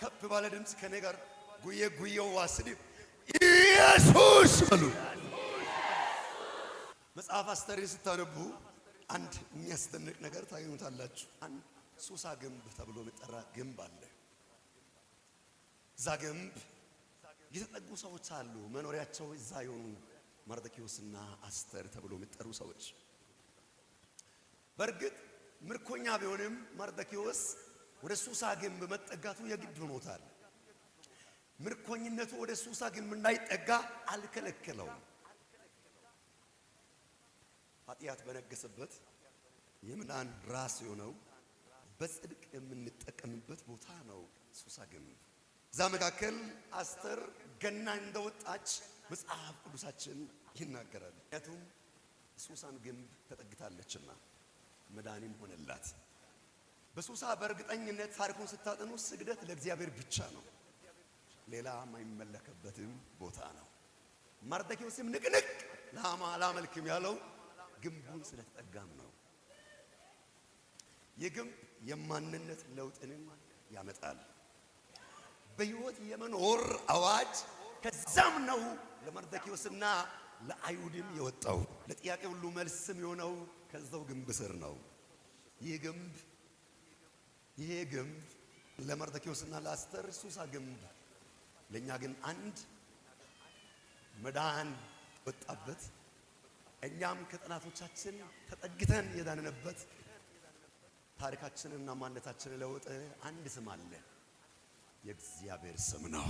ከፍ ባለ ድምፅ ከኔ ጋር ጉዬ ጉዬው ዋስዲ ኢየሱስ በሉ። መጽሐፍ አስተርን ስታነቡ አንድ የሚያስደንቅ ነገር ታገኙታላችሁ። አንድ ሱሳ ግንብ ተብሎ የሚጠራ ግንብ አለ። እዛ ግንብ የተጠጉ ሰዎች አሉ። መኖሪያቸው እዛ የሆኑ መርዶክዮስና አስተር ተብሎ የሚጠሩ ሰዎች። በእርግጥ ምርኮኛ ቢሆንም መርዶክዮስ ወደ ሱሳ ግንብ መጠጋቱ የግድ ሆኖታል። ምርኮኝነቱ ወደ ሱሳ ግንብ እንዳይጠጋ አልከለከለውም። ኃጢአት በነገሰበት የምናን ራስ የሆነው በጽድቅ የምንጠቀምበት ቦታ ነው ሱሳ ግንብ። እዛ መካከል አስተር ገና እንደወጣች መጽሐፍ ቅዱሳችን ይናገራል። ምክንያቱም ሱሳን ግንብ ተጠግታለችና መዳንም ሆነላት። በሱሳ በእርግጠኝነት ታሪኩን ስታጠኑ ስግደት ለእግዚአብሔር ብቻ ነው፣ ሌላ የማይመለክበትም ቦታ ነው። መርዶክዮስም ንቅንቅ ላመልክም ያለው ግንቡን ስለተጠጋም ነው። የግንብ የማንነት ለውጥንም ያመጣል። በሕይወት የመኖር አዋጅ ከዛም ነው ለመርዶክዮስና ለአይሁድም የወጣው። ለጥያቄ ሁሉ መልስም የሆነው ከዛው ግንብ ስር ነው። ይሄ ግንብ ለመርዶክዮስና ለአስተር ሱሳ ግንብ፣ ለኛ ግን አንድ መዳን ወጣበት፣ እኛም ከጠላቶቻችን ተጠግተን የዳንንበት ታሪካችንና ማንነታችንን ለውጥ አንድ ስም አለ። የእግዚአብሔር ስም ነው።